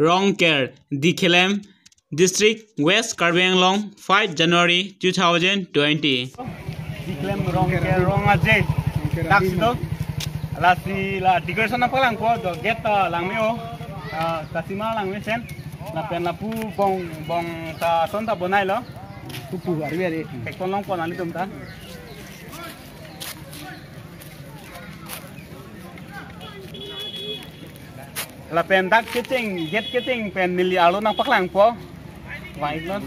Rongker Dikhelem District West Karbi Anglong 5 January 2020 Dikhelem Rongker Rongaje Taksido lasi la decoration apa lang ko do get langmeo kasima langme sen la pen la pu bong ta sonta bonai lo pu ari ekon long ko nali tumta la pen dak get keting pen nili alo nang paklang po wai non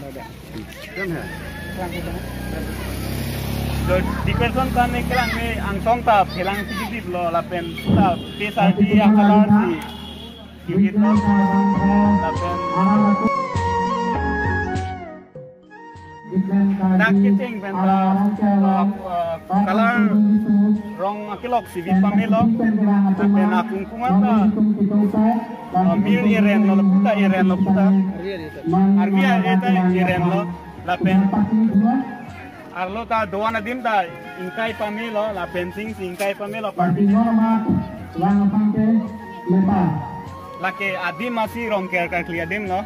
the decoration kan ne kelang me ang song ta phelang sigit lo la pen ta pesa di akalar di hit lo la pen dak keting pen color rong akilok sigit pamelo la pen akung kunga ta mir iren lo puta arvia eta iren lo la pen Arlo ta doana dim ta ingkai pamelo la fencing ingkai pamelo party la ke adim masih Rongker ka clear dim lo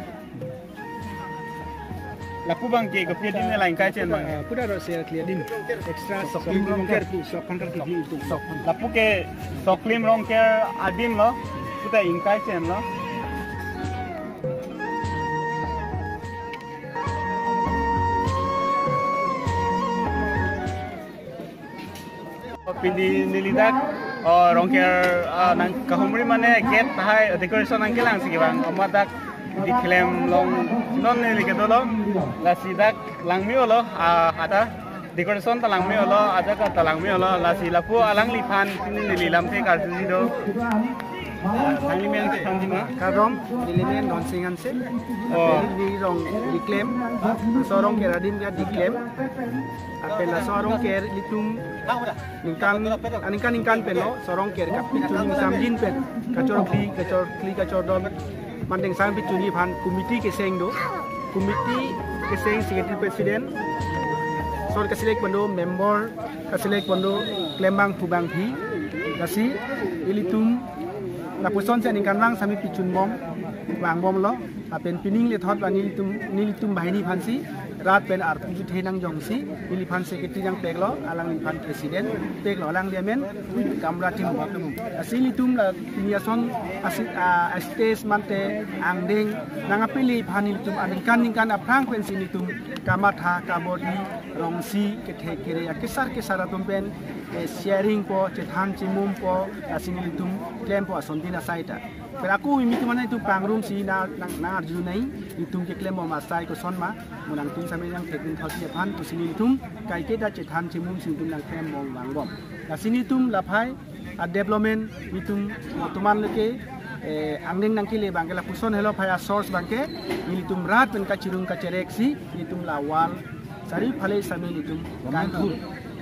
la kubang ke ke dim la ingkai chen bang puda ro se clear dim extra soklim Rongker tu sok kantar ki dim tu sok la pu ke soklim Rongker adim lo puta ingkai chen lo pindi nilidak Rongker nang kahumri mane get hai decoration nang kelang sige bang amadak Dikhelem long non nilike dolo la sidak langmio lo ada decoration ta langmio lo ada ka ta langmio lo la silapu alang liphan nililam te kar do element sanjima karom element non singan se di rong Dikhelem sorong keradim dia Dikhelem apela sorong ker litung ningkan pelo sorong ker kapitung samjin pen kacor don mandeng sang pituni phan committee ke seng do committee ke seng secretary president sor kasilek pando member kasilek pando klembang pubang phi lasi ilitum la puson se ningkan lang sami pichun bom wang bom lo apen pining le thot bani nilitum bahini phansi rat pen ar puju thenang jongsi iliphan secretary jang peklo alang iliphan president peklo alang liamen kamra tim asilitum la piniason asit stage mante angdeng nangapili phanilitum aningkan aprang pensinitum kamatha kabodi rongsi kethe kere kesar tumpen sharing po chethan chimum po asinilitum claim po asondina saita peraku imitu mana itu pangrum si na arjunai itum ke claim ma sai ko sonma munang tum sampai yang tekin thasi phan to sini tum kai ke da chethan chimum sing tum nang claim mong wangbom la sini tum laphai a development mitum tuman leke angdeng nang kile bangela puson hello phaya source bangke militum rat pen kachirung kachereksi mitum lawal sari phale sami litum kanthul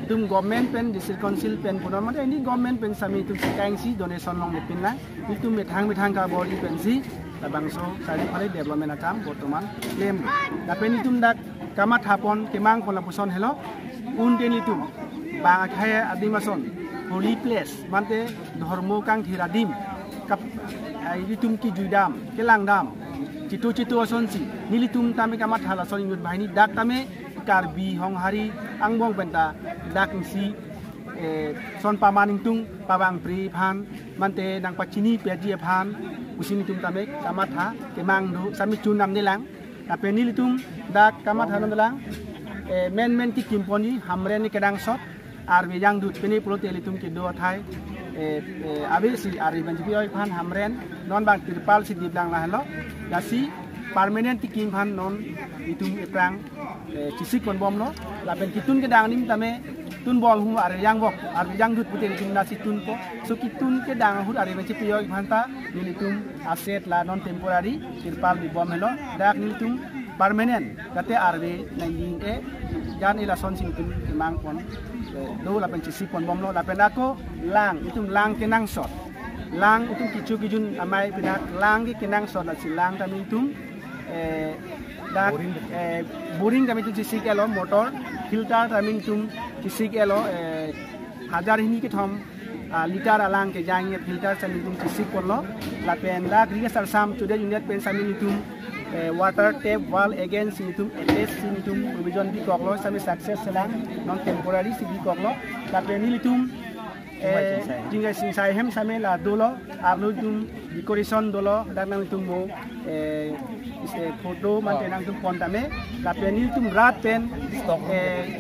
tum government pen district council pen punon mate ini government pen sami tum sikangsi donation long lepin la itum methang ka body pen si labangso sari phale development akam bortoman claim la pen itum dak kamat hapon kemang pon la puson hello unden itum bang khaya adimason holy place mante dharmo kang thiradim kap itum ki juidam kelang dam citu asonsi nilitum tame kamat hala son yud bahini dak tame Karbi Honghari angbong penta dak si son pamaning tung pabang pri phan mante nang pachini peji phan usini tum tame kamatha kemang du sami chunam nilang tapi nilitum dak kamatha nandalang men ki kimponi hamre ni kedang sot arbe yang dut peni protelitum ki do thai abe si ari banji oi phan hamren non bang tirpal si diblang la halo dasi permanent ki kim phan non itum eprang cisik kon bom lo la ben kitun ke dang nim tame tun bom hu are yang dut putin tim nasi tun ko so kitun ke dang hu are banji piyo phanta nilitum asset la non temporary tirpal di bom helo dak nilitum permanent kate arbe nanging e jan ila son sing tum mang kon do la ben cisik kon bom lo la ben ako lang itum lang kenang sot lang itum kijun amai pinak lang ke kenang sot la silang tami itum dak boring kami tu cisik elo motor filter kami tu cisik elo 1000 hini ke thom liter alang ke jange filter chani tu cisik korlo la pen la kriya sar sam chude unit pen sami nitum water tap wall again sinitum ls sinitum provision di koklo sami success selang non temporary si di koklo la pen nitum jinga sing sai hem sami la dolo arlo tum decoration dolo dan nitum mo photo mantenang tum pontame la pen nitum rat pen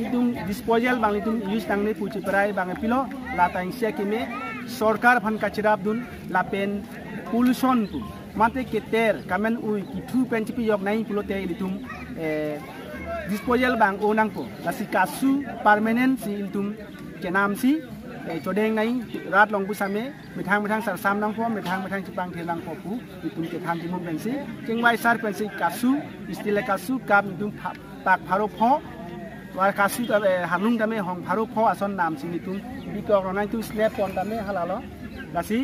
itum disposal bang nitum use tang ne puchi prai bang pilo la tang sekime sorkar phan kachirap dun la pen pollution tu mate keter kamen ui kitu pen cipi yok nai pulo te ilitum disposal bang onang po la si kasu permanent si ilitum kenam si chodeng nai rat long busame mithang sar sam nang po mithang cipang thelang po pu ilitum ke tham jimum ben si kingwai sar pen si kasu istile kasu kap ilitum pak pharo pho war kasu ta hanung tame hong pharo pho ason nam si ilitum bikok ronai tu slap pon tame halalo la si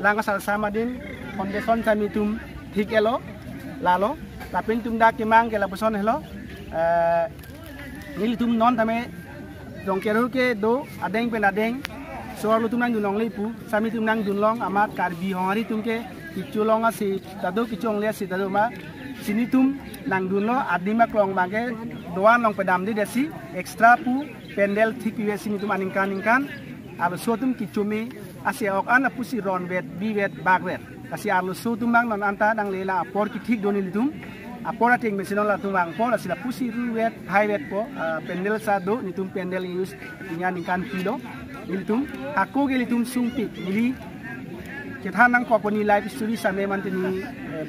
lang sar samadin foundation sami tum thik elo lalo tapin tum da kimang ke la person hello nil tum non tame dong keru ke do adeng pen adeng so lu tum nang dunong le pu sami tum nang dunlong amat karbi hongari tum ke kichulong asi tado kichong le si tado ma sini tum nang dunlo adima klong bangke doan long pedam di desi extra pu pendel thik pi sini tum aningkan alo so tum kichumi asia ok ana pusi ron vet bi vet bag vet kasi arlo so tumbang non anta dang lela apor ki thik doni litum apora ting mesinol la tumbang po la sila pusi ruwet high vet po pendel sa do nitum pendel use ingan ikan kilo litum aku ge litum sungpik nili kethan nang koponi life story same mantini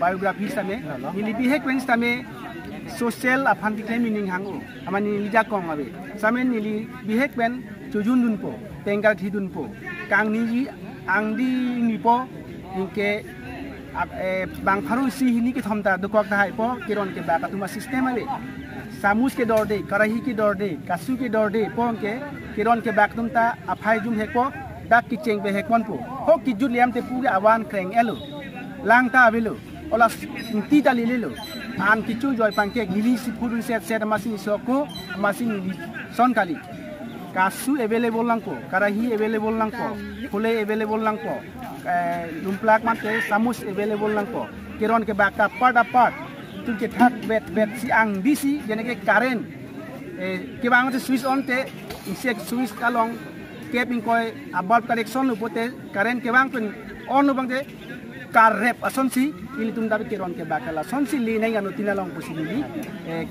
biography same nili behavior same social aphantik meaning hangu amani lija kong abe same nili behavior chujun dun po tengkar thidun po kang niji angdi nipo ke bang pharu si hini ke thomta dukok thai po kiron ke ba katuma system ave samus ke dor de karahi ke dor de kasu ke dor de po ke kiron ke ba tumta aphai jum he po dak ki cheng be he kon po ho ki jut liam te pu awan kreng elo lang ta avelo ola ti ta lilo an ki chu joy pangke gili si purun set masi soko masi ni son kali kasu available lang po karahi available lang po phule available lang po lumplak mate samus available lang po kiron ke baka part apart tu ke thak bet si ang disi jene ke current ke bang te switch on te insek switch kalong keping koy abal connection lu pote current ke bang pen on lu bang te car rep ason si ili tum dabi kiron ke baka la son si li nei anu tinalong posibili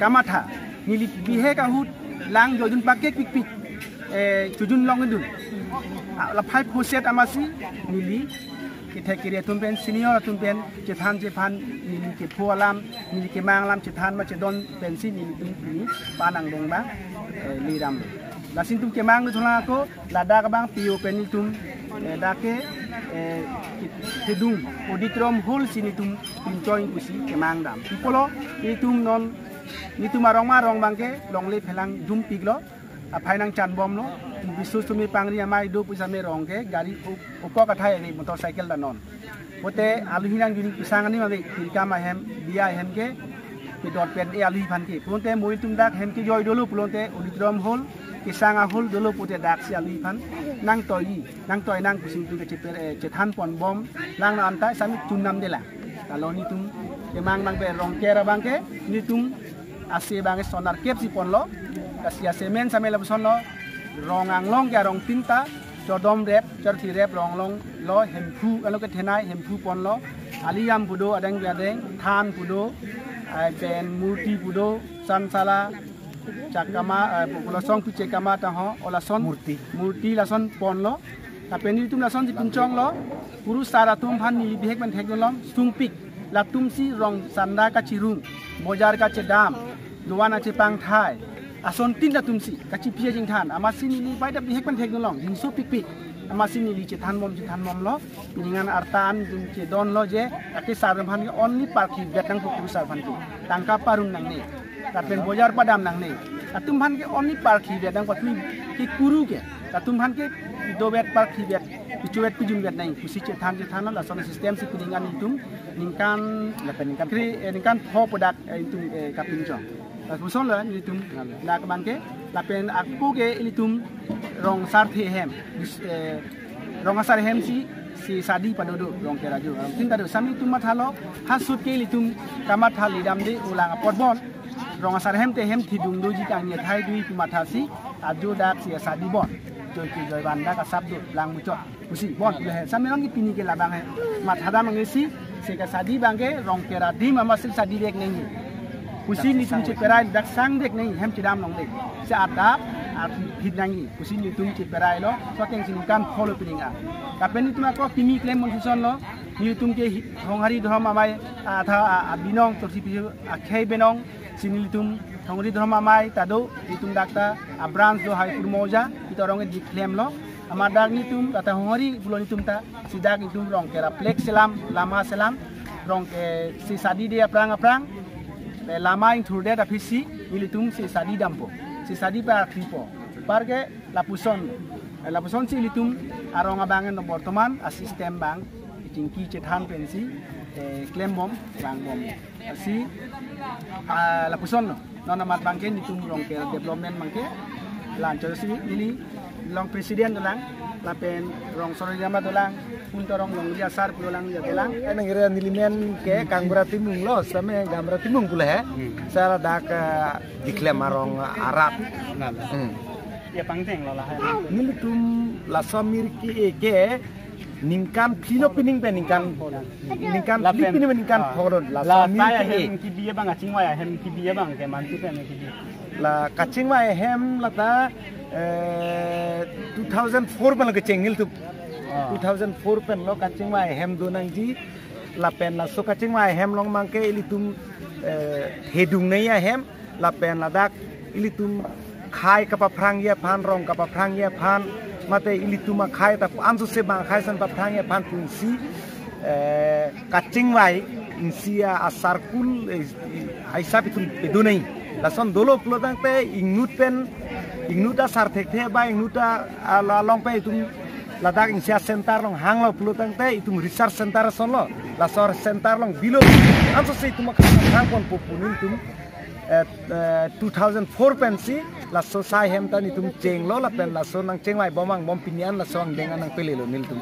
kamatha nili bihe ka hut lang jojun pakke pik chujun long dun la phai phoset amasi nili ke kire tumpen senior tumpen chethan jephan nili ke phualam nili ke manglam chethan ma chedon pensi nili ni panang dong ba liram la sintum ke mang thola ko la da ka bang pio penil tum da ke hedung auditorium hall sini tum pinjoin kusi ke mang dam polo itum non nitum marong bangke longle phelang jum piglo aphai nang chan bom lo bisus tumi pangri amai do pusa me rong ke gari uko kathai ni motorcycle da non pote alu hinang juni pisang ani mabe tilka ma hem dia hem ke pe dot pen e alu phan ke ponte moi tum dak hem ke joy dolo pulonte auditorium hall kisanga hall dolo pote dak si alu phan nang toy nang pusim tu ke chethan pon bom lang na anta sami chunam de la kalau ni tum ke mang nang be rong ke ra bang ke ni tum ase bang sonar kep si pon lo kasia semen same la son lo rong anglong ke rong tinta chodom rep charthi rep rong long lo hempu alo ke thenai hempu pon lo aliam pudo adang than pudo ben murti pudo sansala chakama polosong pu chekama ta ho ola son murti la son pon lo tapeni tum la son pinchong lo puru sara tum phan ni bihek ban thek lom sungpik la tum si rong sanda ka chirung bojar ka chedam luwana chepang thai ason tinda tumsi kachi pia jing than amasi ni pai da bihek ban thek long hingso pik amasi ni li chethan mom lo piningan artan jing che don lo je ake saram phan only parki betang pukru sar phan ki tangka parung nang ne tapen bojar padam nang ne atum phan ke only parki betang patmi ki kuru ke atum phan ke do bet parki bet pichuet pijum bet nai kusi chethan la son system si piningan itum ningkan la peningkan kri ningkan pho product itum kapin chong Puson lah ini tum nak bangke, lapen aku ke ini tum rong sar the hem, rong sar hem si si sadi pada do rong kera ju tin tadu sami tu mathalo hasut ke litum kamat hali dam de ulang potbon rong asar hem te hem thidung do ji kang ye thai dui tu mathasi aju dak si sadi bon joy ki joy banda ka sabdu lang mucot usi bon le sami rong ki pini ke labang he mathada mangesi se ka sadi bangke rong kera di mama sil sadi dek nei usi ni tum che perai dak sang dek nei hem chidam long dek se adap hit nangi usi ni tum che perai lo so teng sin kan follow pininga kapen itu ko pimi claim monsuson lo ni tum ke honghari dhoma mai atha binong torsi pi akhei benong sinili tum honghari dhoma mai tado itum dakta branch do hai purmoja itorong di claim lo amadak ni tum kata honghari bulon tum ta sidak itum rong kera plek selam lama selam rong ke si sadi dia prang lama ing thurde da phisi ilitum si sadi dampo si sadi pa kripo parke lapuson si ilitum arong abangan no bortoman asistem bang tingki cethan pensi claim bom lang bom si lapuson no namat bangke nitum rong ke development bangke lancar si ini long presiden dolang lapen rong sorojama dolang punto rong long jasar pulang ya dolang ngira nilimen ke kang berarti mung lo same gam berarti mung kula he sara dak diklaim arong arab ya pangteng lo lah nilitum la samir ke ningkan Filipin pe ningkan Filipin ningkan foron la samir ke hem ki biya bang acing wa hem ki biya bang ke mantu pe ne ki la kacing wa hem la ta 2004 ban ke cengil tu 2004 pen lo kacing wa hem do nang ji la pen la so kacing wa hem long mangke ilitum hedung nei ya hem la pen la dak ilitum khai kapa phrang ya phan rong kapa phrang ya phan mate ilitum khai ta ansu se bang khai san pa phrang ya phan punsi kacing wa insia asarkul aisap itu do nei la son dolo plodang pe ingnuta sarthek the ba ingnuta la long pe itu ladak insia center long hanglo plodang te itu research center son lo la sor center long bilo anso se itu makang hang kon popunin tum 2004 pensi la so sai hem tan itum cheng lo la pen la so nang cheng mai bomang bom pinian la song dengan nang pele lo nil tum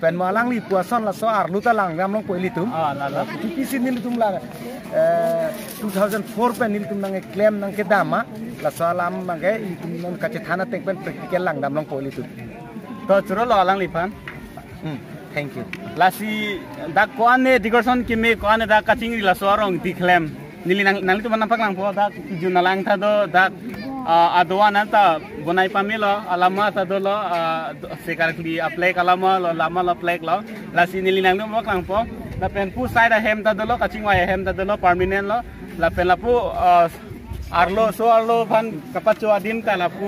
pen malang li puason la so ar luta lang ram long poili tum la tipisi nil tum la 2004 pen nil tum nang claim nang ke dama la so lam mangke itum nang kache thana tek pen practical lang dam long poili tum to churo lo lang lipan thank you lasi dak koane digorson ki me koane dak kaching la so rong di claim nili nang tu manampak lang po dak juna lang ta do dak aduana ta bonai pamilo alama ta do lo sekarang di apply kalama lo lama lo apply lo la si nili nang mo lang po la pen pu sai da hem ta do lo kaching wa hem ta do lo permanent lo la pen la pu arlo pan kapat cho adim ta la pu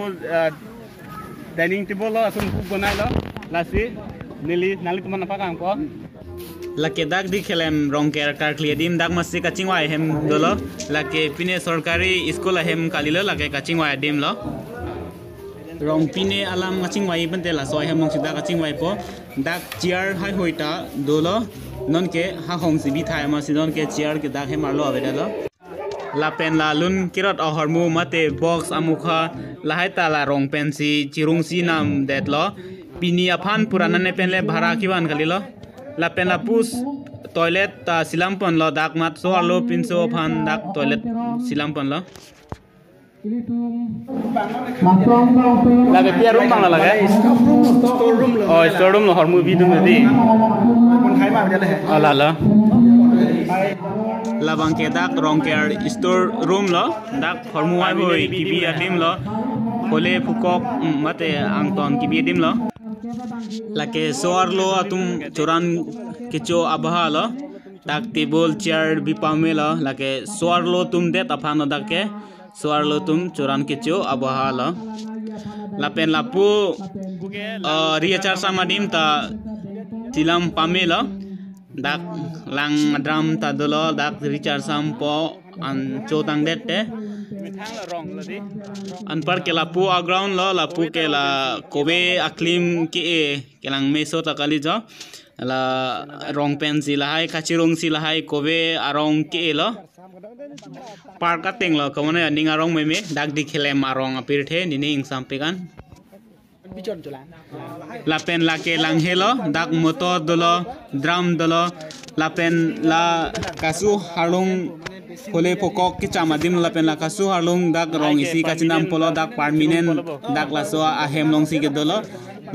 dining table lo asun pu bonai lo la si nili nang tu manampak lang po lake dak di khelem rong ker kar clear dim dak masi kaching wa hem dolo lake pine sarkari school hem kalilo lake kaching wa dim lo rong pine alam kaching wa ibente la so hem long sida kaching wa po dak chair hai hoita dolo non ke ha hong sibi thai ma sidon ke chair ke dak hem arlo aveda lo la pen la lun kirot a hormu mate box amukha la hai ta la rong pen si chirung si nam det lo pini aphan purana ne pen le bhara kiwan kalilo la pen la pus toilet ta silampon lo dak mat so lo pinso phan dak toilet silampon lo la ke pia room bang la ga store room lo hormu bi dum di kon khai ma bia le la la bang ke dak rong ker store room lo dak hormu ai boi kibi adim lo kole phukok mate angton kibi adim lo lake soar lo atum choran kicho abha lo dak table chair bipame lo lake soar lo tum det aphano dakke soar lo tum choran kicho abha lo lapen lapu riachar samadim ta tilam pame lo dak lang drum ta dolo dak richar sam po an chotang det te anpar ke lapu ground lo lapu ke la kobe aklim ke lang meso ta kali jo la rong pen si la hai kachirong si la hai kobe arong ke lo par ka teng lo kamone ning arong me dak di khele marong apir the ni ing sampegan bijon jolan lapen lake langhelo dak motor dolo drum dolo lapen la kasu harung hole pokok ki chamadim lapen la kasu harung dak rong isi kachinam polo dak permanent dak laso ahem long si ke dolo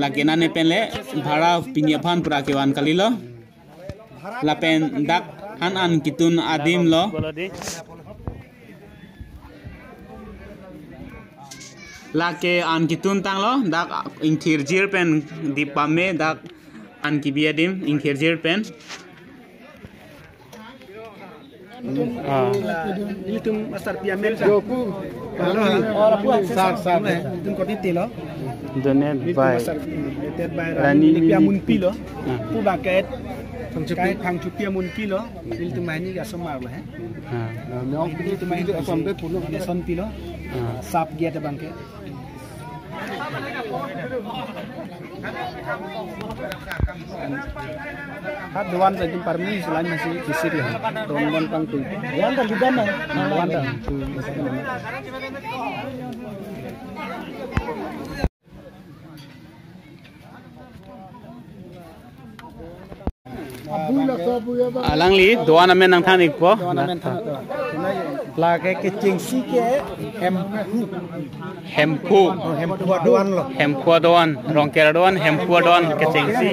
lake nane penle bhara pinyapan pura kewan kalilo lapen dak han an kitun adim lo lake an kitun tang lo dak inkhirjir pen dipame dak an kibiadim inkhirjir pen ini tum asar piamen joku sar tum ko ditelo donet by rani piamun pilo pu baket kai phang chu piamun pilo il tum mai ni ga somar lo he nyong pili tum mai ko som be puno ne son pilo sap gia te bangke hat dewan sa jum parmi selain masih kisir ya rondan pang tu dewan ta lidan na dewan ta alang li doan amen nang than ikpo la ke ching si ke hempu doan lo hempu doan rongker doan hempu doan ke cengsi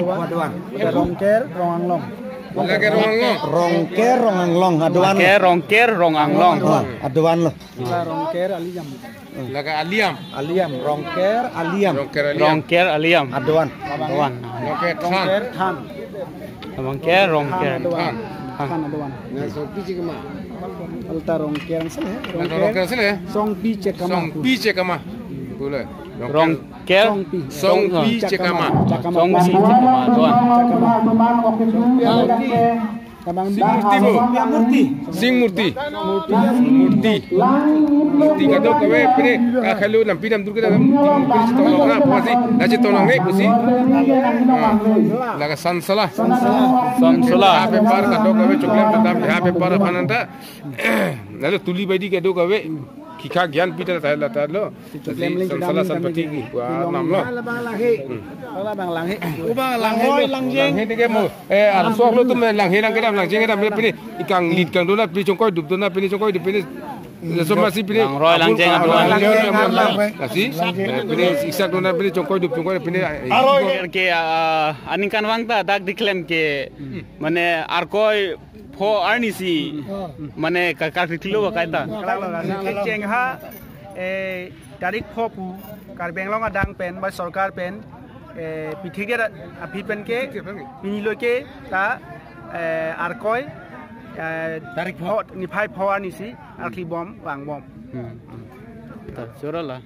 rongker ronganglong rongker ronganglong aduan ke rongker ronganglong aduan lo rongker aliam Laga aliam rongker aliam rongker aliam aduan rongker than rongker rongker than aduan alta rongker sele rongker sele song pi cekama boleh rongker song pi cekama song si cekama doan Tabang sing murti kado kawe pene kalu nampi nam durga nam murti tolong na pasi naje tolong ne pusi laga sansala ape par kado kawe choklem tam ape par pananda lalu tuli baidi kado kawe kika gyan pita tayla talo sansala sanpati ki nam lo bang langhe langjeng dige mo arso lo tum langhe lang kedam langjeng kedam pini ikang lead kang dona pini chongkoi dup dona pini chongkoi dup pini somasi pini roy langjeng aduan kasi pini iksak dona pini chongkoi dup chongkoi pini ke aninkan wangta dak diklem ke mane arkoi pho arnisi mane kakritilo kaita cheng ha tarik pho pu kar benglong adang pen ba sarkar pen পিঠিকে আপিপেনকে পিনিলৈকে তা আরকয় তারিখ নিফাই ফওয়া নিছি আরকি বম বাং বম চোরলা